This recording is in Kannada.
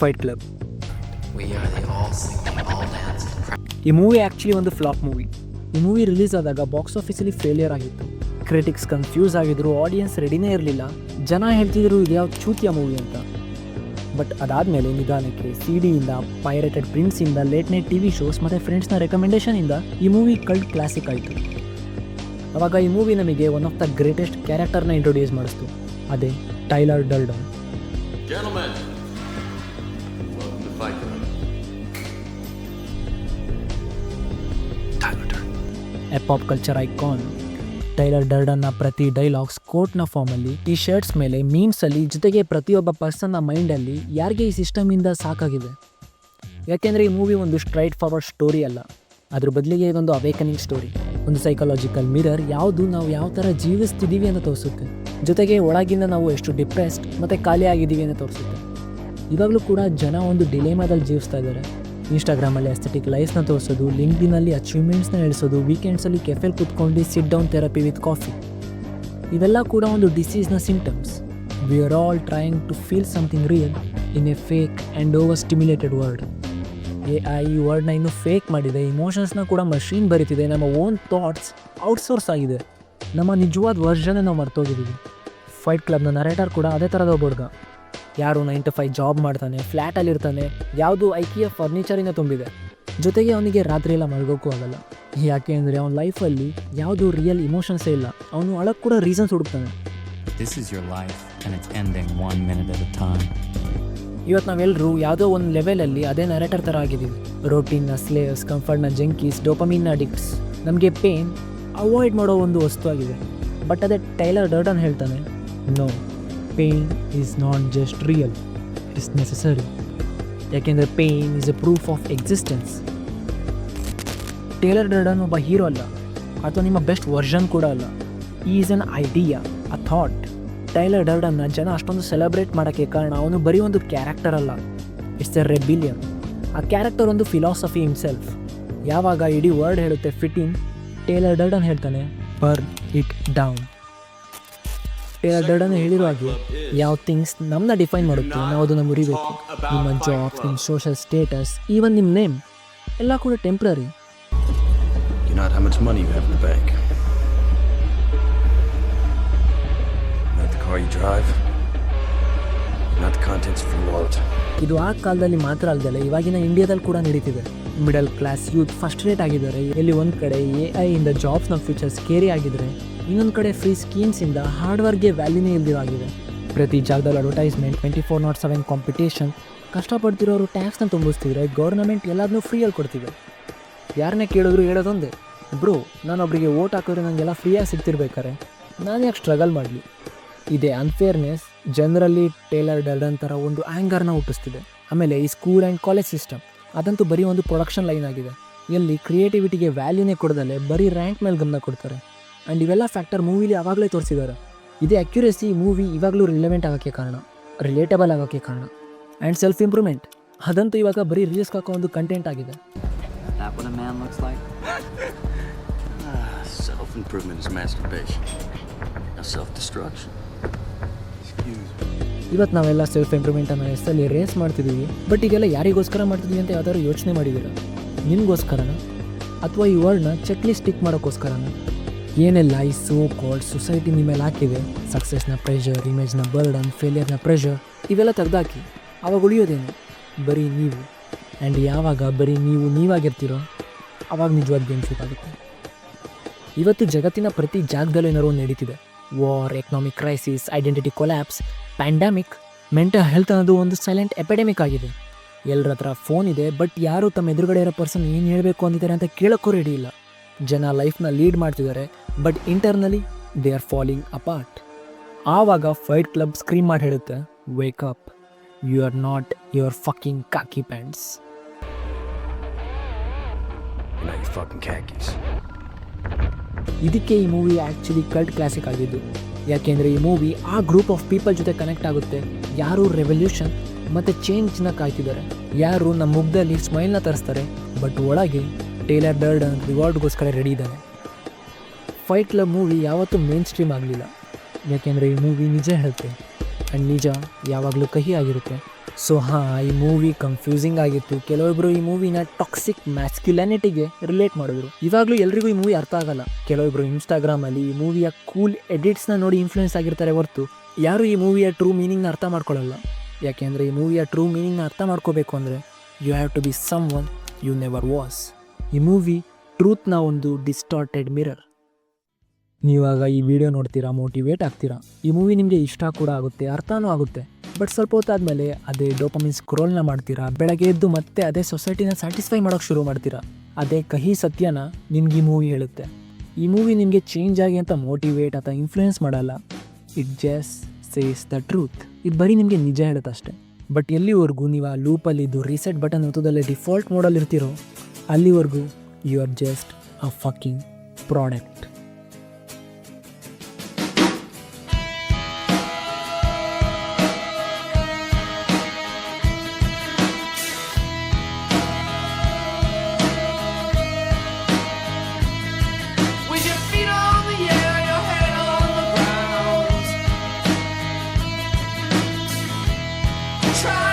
Fight club. We are the all singing, all dancing. ಈ ಮೂವಿ ಆ್ಯಕ್ಚುಲಿ ಒಂದು ಫ್ಲಾಪ್ ಮೂವಿ. ಈ ಮೂವಿ ರಿಲೀಸ್ ಆದಾಗ ಬಾಕ್ಸ್ ಆಫೀಸಲ್ಲಿ ಫೇಲಿಯರ್ ಆಗಿತ್ತು. ಕ್ರಿಟಿಕ್ಸ್ ಕನ್ಫ್ಯೂಸ್ ಆಗಿದ್ರು, ಆಡಿಯನ್ಸ್ ರೆಡಿನೇ ಇರಲಿಲ್ಲ. ಜನ ಹೇಳ್ತಿದ್ರು ಇದು ಯಾವ ಚೂತಿಯ ಮೂವಿ ಅಂತ. ಬಟ್ ಅದಾದಮೇಲೆ ನಿಧಾನಕ್ಕೆ CD-ಯಿಂದ, ಪೈರೇಟೆಡ್ ಪ್ರಿಂಟ್ಸಿಂದ, ಲೇಟ್ ನೈಟ್ TV ಶೋಸ್ ಮತ್ತು ಫ್ರೆಂಡ್ಸ್ನ ರೆಕಮೆಂಡೇಷನಿಂದ ಈ ಮೂವಿ ಕಲ್ಟ್ ಕ್ಲಾಸಿಕ್ ಆಯಿತು. ಆವಾಗ ಈ ಮೂವಿ ನಮಗೆ ಒನ್ ಆಫ್ ದ ಗ್ರೇಟೆಸ್ಟ್ ಕ್ಯಾರೆಕ್ಟರ್ನ ಇಂಟ್ರೊಡ್ಯೂಸ್ ಮಾಡಿಸ್ತು. ಅದೇ Tyler Durden. Gentlemen, welcome to Fight Club. A pop culture icon. Tyler ಡರ್ಡನ್ನ ಪ್ರತಿ ಡೈಲಾಗ್ಸ್ ಕೋಟ್ನ ಫಾರ್ಮಲ್ಲಿ, ಟಿ ಶರ್ಟ್ಸ್ ಮೇಲೆ, ಮೀಮ್ಸಲ್ಲಿ, ಜೊತೆಗೆ ಪ್ರತಿಯೊಬ್ಬ ಪರ್ಸನ್ನ ಮೈಂಡಲ್ಲಿ ಯಾರಿಗೆ ಈ ಸಿಸ್ಟಮಿಂದ ಸಾಕಾಗಿದೆ. ಯಾಕೆಂದರೆ ಈ ಮೂವಿ ಒಂದು ಸ್ಟ್ರೈಟ್ ಫಾರ್ವರ್ಡ್ ಸ್ಟೋರಿ ಅಲ್ಲ, ಅದ್ರ ಬದಲಿಗೆ ಇದೊಂದು ಅವೇಕನಿಂಗ್ ಸ್ಟೋರಿ. ಒಂದು ಸೈಕಾಲಜಿಕಲ್ ಮಿರರ್, ಯಾವುದು ನಾವು ಯಾವ ಥರ ಜೀವಿಸ್ತಿದ್ದೀವಿ ಅಂತ ತೋರಿಸುತ್ತೆ. ಜೊತೆಗೆ ಒಳಗಿಂದ ನಾವು ಎಷ್ಟು ಡಿಪ್ರೆಸ್ಡ್ ಮತ್ತು ಖಾಲಿ ಆಗಿದ್ದೀವಿ ಅಂತ ತೋರಿಸುತ್ತೆ. ಇವಾಗಲೂ ಕೂಡ ಜನ ಒಂದು ಡಿಲೇಮಾದಲ್ಲಿ ಜೀವಿಸ್ತಾ ಇದ್ದಾರೆ. ಇನ್ಸ್ಟಾಗ್ರಾಮಲ್ಲಿ ಎಸ್ಥೆಟಿಕ್ ಲೈಫ್ನ ತೋರಿಸೋದು, ಲಿಂಕ್ಡ್ಇನ್ನಲ್ಲಿ ಅಚೀವ್ಮೆಂಟ್ಸ್ನ ಹೇಳಿಸೋದು, ವೀಕೆಂಡ್ಸಲ್ಲಿ ಕೆಫೆಲ್ ಕೂತ್ಕೊಂಡು sit down therapy with coffee. ಇವೆಲ್ಲ ಕೂಡ ಒಂದು ಡಿಸೀಸ್ನ symptoms. We are all trying to feel something real in a fake and over stimulated world. AI ಈ ವರ್ಡ್ನ ಇನ್ನೂ ಫೇಕ್ ಮಾಡಿದೆ. ಇಮೋಷನ್ಸ್ನ ಕೂಡ ಮಷೀನ್ ಬರೀತಿದೆ. ನಮ್ಮ ಓನ್ ಥಾಟ್ಸ್ ಔಟ್ಸೋರ್ಸ್ ಆಗಿದೆ. ನಮ್ಮ ನಿಜವಾದ ವರ್ಷನೇ ನಾವು ಮರ್ತೋಗಿದ್ದೀವಿ. ಫೈಟ್ ಕ್ಲಬ್ನ ನರೇಟರ್ ಕೂಡ ಅದೇ ಥರದ ಒಬ್ಬ ಹುಡುಗ. ಯಾರು 9 to 5 ಜಾಬ್ ಮಾಡ್ತಾನೆ, ಫ್ಲ್ಯಾಟಲ್ಲಿರ್ತಾನೆ, ಯಾವುದು ಐಕಿಯ ಫರ್ನಿಚರಿಂದ ತುಂಬಿದೆ. ಜೊತೆಗೆ ಅವನಿಗೆ ರಾತ್ರಿ ಎಲ್ಲ ಮಲಗೋಕ್ಕೂ ಆಗಲ್ಲ. ಯಾಕೆ ಅಂದರೆ ಅವನ ಲೈಫಲ್ಲಿ ಯಾವುದು ರಿಯಲ್ ಇಮೋಷನ್ಸೇ ಇಲ್ಲ. ಅವನು ಅಳಕ್ಕೆ ಕೂಡ reasons ಹುಡುಕ್ತಾನೆ. This is your life and it's ending 1 minute at a time. ಇವತ್ತು ನಾವೆಲ್ಲರೂ ಯಾವುದೋ ಒಂದು ಲೆವೆಲಲ್ಲಿ ಅದೇ ನರೇಟರ್ ಥರ ಆಗಿದ್ದೀವಿ. ರೋಟೀನ್ನ ಸ್ಲೇವ್ಸ್, ಕಂಫರ್ಟ್ನ ಜಂಕೀಸ್, ಡೋಪಮೀನ್ನ ಅಡಿಕ್ಟ್ಸ್. ನಮಗೆ ಪೇನ್ ಅವಾಯ್ಡ್ ಮಾಡೋ ಒಂದು ವಸ್ತು ಆಗಿದೆ. ಬಟ್ ಅದೇ ಟೈಲರ್ ಡರ್ಡನ್ ಹೇಳ್ತಾನೆ, no, pain is not just real, it is necessary. ಯಾಕೆಂದರೆ pain is a proof of existence. Tyler Durden ಒಬ್ಬ ಹೀರೋ ಅಲ್ಲ, ಅಥವಾ ನಿಮ್ಮ ಬೆಸ್ಟ್ ವರ್ಷನ್ ಕೂಡ ಅಲ್ಲ. Is an idea, a thought. Tyler ಡರ್ಡನ್ನ ಜನ ಅಷ್ಟೊಂದು ಸೆಲೆಬ್ರೇಟ್ ಮಾಡೋಕ್ಕೆ ಕಾರಣ ಅವನು ಬರೀ ಒಂದು ಕ್ಯಾರೆಕ್ಟರ್ ಅಲ್ಲ, ಇಟ್ಸ್ ಎ ರೆಬಿಲಿಯನ್. ಆ ಕ್ಯಾರೆಕ್ಟರ್ ಒಂದು ಫಿಲಾಸಫಿ ಹಿಮ್ಸೆಲ್ಫ್. ಯಾವಾಗ ಇಡೀ ವರ್ಡ್ ಹೇಳುತ್ತೆ ಫಿಟ್ಟಿಂಗ್, ಟೈಲರ್ ಡರ್ಡನ್ ಹೇಳ್ತಾನೆ ಬರ್ನ್ ಇಟ್ ಡೌನ್. ಟೈಲರ್ ಡರ್ಡನ್ ಹೇಳಿರೋ ಹಾಗೆ ಯಾವ ಥಿಂಗ್ಸ್ ನಮ್ಮನ್ನ ಡಿಫೈನ್ ಮಾಡುತ್ತೆ ನಾವು ಅದನ್ನು ಮುರಿಬೇಕು. ನಿಮ್ಮ ಜಾಬ್, ನಿಮ್ಮ ಸೋಷಲ್ ಸ್ಟೇಟಸ್, ಈವನ್ ನಿಮ್ಮ ನೇಮ್ ಎಲ್ಲ ಕೂಡ temporary. You're not how much money you have in the bank. Not the car you drive. Not the contents of your wallet. ಇದು ಆ ಕಾಲದಲ್ಲಿ ಮಾತ್ರ ಅಲ್ಲದೆ ಇವಾಗಿನ ಇಂಡಿಯಾದಲ್ಲಿ ಕೂಡ ನಡೀತಿದೆ. ಮಿಡಲ್ ಕ್ಲಾಸ್ ಯೂತ್ ಫಸ್ಟ್ರೇಟ್ ಆಗಿದ್ದಾರೆ. ಇಲ್ಲಿ ಒಂದು ಕಡೆ AI ಇಂದ ಜಾಬ್ಸ್ನ ಫ್ಯೂಚರ್ ಸ್ಕೇರಿ ಆಗಿದ್ರೆ, ಇನ್ನೊಂದು ಕಡೆ ಫ್ರೀ ಸ್ಕೀಮ್ಸಿಂದ ಹಾರ್ಡ್ ವರ್ಕ್ಗೆ ವ್ಯಾಲ್ಯೂನೇ ಇಲ್ದಿರೋ ಆಗಿದೆ. ಪ್ರತಿ ಜಾಗದಲ್ಲಿ ಅಡ್ವರ್ಟೈಸ್ಮೆಂಟ್, 24/7 ಕಾಂಪಿಟೇಷನ್. ಕಷ್ಟಪಡ್ತಿರೋರು ಟ್ಯಾಕ್ಸ್ನ ತುಂಬಿಸ್ತಿದ್ರೆ ಗೌರ್ಮೆಂಟ್ ಎಲ್ಲದನ್ನೂ ಫ್ರೀಯಾಗಿ ಕೊಡ್ತಿದೆ. ಯಾರನ್ನೇ ಕೇಳಿದ್ರು ಹೇಳೋದೊಂದೇ, ಬ್ರೋ ನಾನೊಬ್ಬರಿಗೆ ವೋಟ್ ಹಾಕಿದ್ರೆ ನನಗೆಲ್ಲ ಫ್ರೀಯಾಗಿ ಸಿಗ್ತಿರ್ಬೇಕಾರೆ ನಾನು ಯಾಕೆ ಸ್ಟ್ರಗಲ್ ಮಾಡಲಿ. ಇದೇ ಅನ್ಫೇರ್ನೆಸ್ ಜನರಲ್ಲಿ ಟೈಲರ್ ಡರ್ಡನ್ ಥರ ಒಂದು ಆ್ಯಂಗರ್ನ ಹುಟ್ಟಿಸ್ತಿದೆ. ಆಮೇಲೆ ಈ ಸ್ಕೂಲ್ ಆ್ಯಂಡ್ ಕಾಲೇಜ್ ಸಿಸ್ಟಮ್ ಅದಂತೂ ಬರೀ ಒಂದು ಪ್ರೊಡಕ್ಷನ್ ಲೈನ್ ಆಗಿದೆ. ಎಲ್ಲಿ ಕ್ರಿಯೇಟಿವಿಟಿಗೆ ವ್ಯಾಲ್ಯೂನೇ ಕೊಡದಲ್ಲೇ ಬರೀ ರ್ಯಾಂಕ್ ಮೇಲೆ ಗಮನ ಕೊಡ್ತಾರೆ. ಆ್ಯಂಡ್ ಇವೆಲ್ಲ ಫ್ಯಾಕ್ಟರ್ ಮೂವಿಲಿ ಆವಾಗಲೇ ತೋರಿಸಿದ್ದಾರೆ. ಇದೇ ಅಕ್ಯುರೇಸಿ ಮೂವಿ ಇವಾಗಲೂ ರಿಲೆವೆಂಟ್ ಆಗೋಕ್ಕೆ ಕಾರಣ, ರಿಲೇಟಬಲ್ ಆಗೋಕ್ಕೆ ಕಾರಣ. ಆ್ಯಂಡ್ ಸೆಲ್ಫ್ ಇಂಪ್ರೂವ್ಮೆಂಟ್ ಅದಂತೂ ಇವಾಗ ಬರೀ ರೀಲ್ಸ್ಗೆ ಹಾಕೋ ಒಂದು ಕಂಟೆಂಟ್ ಆಗಿದೆ. That what a man looks like? Self-improvement is masturbation. Now self-destruction. Excuse me. ಇವತ್ತು ನಾವೆಲ್ಲ ಸೆಲ್ಫ್ ಇಂಪ್ರೂವ್ಮೆಂಟನ್ನು ಹೆಸರಲ್ಲಿ ರೇಸ್ ಮಾಡ್ತಿದ್ದೀವಿ. ಬಟ್ ಈಗೆಲ್ಲ ಯಾರಿಗೋಸ್ಕರ ಮಾಡ್ತಿದ್ದೀವಿ ಅಂತ ಯಾವ್ದಾದ್ರು ಯೋಚನೆ ಮಾಡಿದ್ದೀರಾ? ನಿಮಗೋಸ್ಕರನ ಅಥವಾ ಈ ವರ್ಡ್ನ ಚೆಕ್ ಲಿಸ್ಟ್ ಟಿಕ್ ಮಾಡೋಕ್ಕೋಸ್ಕರನ? ಏನೆಲ್ಲ ಈ ಸೋ ಕಾಲ್ಡ್ ಸೊಸೈಟಿ ನಿಮ್ಮ ಮೇಲೆ ಹಾಕಿದೆ, ಸಕ್ಸಸ್ನ ಪ್ರೆಷರ್, ಇಮೇಜ್ನ ಬರ್ಡನ್, ಫೇಲಿಯರ್ನ ಪ್ರೆಷರ್, ಇವೆಲ್ಲ ತೆಗೆದಾಕಿ ಆವಾಗ ಉಳಿಯೋದೇನು? ಬರೀ ನೀವು. ಆ್ಯಂಡ್ ಯಾವಾಗ ಬರೀ ನೀವಾಗಿರ್ತೀರೋ ಆವಾಗ ನಿಜವಾದ ಬೆನಿಫಿಟ್ ಆಗುತ್ತೆ. ಇವತ್ತು ಜಗತ್ತಿನ ಪ್ರತಿ ಜಾಗದಲ್ಲೂ ಏನಾರು ನಡೀತಿದೆ. War, economic crisis, identity collapse, pandemic, mental health ಅನ್ನೋದು ಒಂದು ಸೈಲೆಂಟ್ ಎಪಿಡೆಮಿಕ್ ಆಗಿದೆ. ಎಲ್ಲರ ಹತ್ರ ಫೋನ್ ಇದೆ, ಬಟ್ ಯಾರು ತಮ್ಮ ಎದುರುಗಡೆ ಇರೋ ಪರ್ಸನ್ ಏನು ಹೇಳಬೇಕು ಅಂದಿದ್ದಾರೆ ಅಂತ ಕೇಳೋಕ್ಕೂ ರೆಡಿ ಇಲ್ಲ. ಜನ ಲೈಫ್ನ ಲೀಡ್ ಮಾಡ್ತಿದ್ದಾರೆ, but internally they are falling apart. ಆವಾಗ ಫೈಟ್ ಕ್ಲಬ್ ಸ್ಕ್ರೀಮ್ ಮಾಡಿ ಹೇಳುತ್ತೆ, wake up, you are not your fucking khaki pants. You're not your fucking khakis. ಇದಕ್ಕೆ ಈ ಮೂವಿ ಆ್ಯಕ್ಚುಲಿ ಕಲ್ಟ್ ಕ್ಲಾಸಿಕ್ ಆಗಿದ್ದು. ಯಾಕೆಂದರೆ ಈ ಮೂವಿ ಆ ಗ್ರೂಪ್ ಆಫ್ ಪೀಪಲ್ ಜೊತೆ ಕನೆಕ್ಟ್ ಆಗುತ್ತೆ. ಯಾರು ರೆವಲ್ಯೂಷನ್ ಮತ್ತು ಚೇಂಜ್ನ ಕಾಯ್ತಿದ್ದಾರೆ, ಯಾರು ನಮ್ಮ ಮುಖದಲ್ಲಿ ಸ್ಮೈಲ್ನ ತರಿಸ್ತಾರೆ, ಬಟ್ ಒಳಗೆ ಟೈಲರ್ ಡರ್ಡನ್ ರಿವಾರ್ಡ್ಗೋಸ್ಕರ ರೆಡಿ ಇದ್ದಾನೆ. ಫೈಟ್ ಕ್ಲಬ್ ಮೂವಿ ಯಾವತ್ತೂ ಮೇನ್ ಸ್ಟ್ರೀಮ್ ಆಗಲಿಲ್ಲ, ಯಾಕೆಂದರೆ ಈ ಮೂವಿ ನಿಜ ಹೇಳುತ್ತೆ. ಆ್ಯಂಡ್ ನಿಜ ಯಾವಾಗಲೂ ಕಹಿ ಆಗಿರುತ್ತೆ. ಸೊ ಹಾಂ, ಈ ಮೂವಿ ಕನ್ಫ್ಯೂಸಿಂಗ್ ಆಗಿತ್ತು. ಕೆಲವೊಬ್ಬರು ಈ ಮೂವಿನ ಟಾಕ್ಸಿಕ್ ಮ್ಯಾಸ್ಕ್ಯುಲಾನಿಟಿಗೆ ರಿಲೇಟ್ ಮಾಡಿದ್ರು. ಇವಾಗಲೂ ಎಲ್ರಿಗೂ ಈ ಮೂವಿ ಅರ್ಥ ಆಗಲ್ಲ. ಕೆಲವೊಬ್ಬರು ಇನ್ಸ್ಟಾಗ್ರಾಮಲ್ಲಿ ಈ ಮೂವಿಯ ಕೂಲ್ ಎಡಿಟ್ಸ್ನ ನೋಡಿ ಇನ್ಫ್ಲೂಯೆನ್ಸ್ ಆಗಿರ್ತಾರೆ ಹೊರತು ಯಾರು ಈ ಮೂವಿಯ ಟ್ರೂ ಮೀನಿಂಗ್ನ ಅರ್ಥ ಮಾಡ್ಕೊಳ್ಳಲ್ಲ. ಯಾಕೆಂದರೆ ಈ ಮೂವಿಯ ಟ್ರೂ ಮೀನಿಂಗ್ನ ಅರ್ಥ ಮಾಡ್ಕೋಬೇಕು ಅಂದರೆ you have to be someone you never was. ಈ ಮೂವಿ ಟ್ರೂತ್ನ ಒಂದು ಡಿಸ್ಟಾರ್ಟೆಡ್ ಮಿರರ್. ನೀವಾಗ ಈ ವಿಡಿಯೋ ನೋಡ್ತೀರಾ, ಮೋಟಿವೇಟ್ ಆಗ್ತೀರಾ, ಈ ಮೂವಿ ನಿಮಗೆ ಇಷ್ಟ ಕೂಡ ಆಗುತ್ತೆ, ಅರ್ಥನೂ ಆಗುತ್ತೆ. ಬಟ್ ಸ್ವಲ್ಪ ಹೊತ್ತಾದಮೇಲೆ ಅದೇ ಡೋಪಮಿನ್ ಸ್ಕ್ರೋಲ್ನ ಮಾಡ್ತೀರಾ. ಬೆಳಗ್ಗೆ ಎದ್ದು ಮತ್ತೆ ಅದೇ ಸೊಸೈಟಿನ ಸ್ಯಾಟಿಸ್ಫೈ ಮಾಡೋಕ್ಕೆ ಶುರು ಮಾಡ್ತೀರಾ. ಅದೇ ಕಹಿ ಸತ್ಯನ ನಿಮ್ಗೆ ಈ ಮೂವಿ ಹೇಳುತ್ತೆ. ಈ ಮೂವಿ ನಿಮಗೆ ಚೇಂಜ್ ಆಗಿ ಅಂತ ಮೋಟಿವೇಟ್ ಅಥವಾ ಇನ್ಫ್ಲೂಯೆನ್ಸ್ ಮಾಡಲ್ಲ. It just says the truth. ಇದು ಬರೀ ನಿಮಗೆ ನಿಜ ಹೇಳುತ್ತೆ ಅಷ್ಟೇ. ಬಟ್ ಎಲ್ಲಿವರೆಗೂ ನೀವು ಆ ಲೂಪಲ್ಲಿದ್ದು ರೀಸೆಟ್ ಬಟನ್ ಒತ್ತೋದಲ್ಲೇ ಡಿಫಾಲ್ಟ್ ಮೋಡಲ್ಲಿ ಇರ್ತೀರೋ ಅಲ್ಲಿವರೆಗೂ you are just a fucking product. With your feet on the air, your head on the ground. Try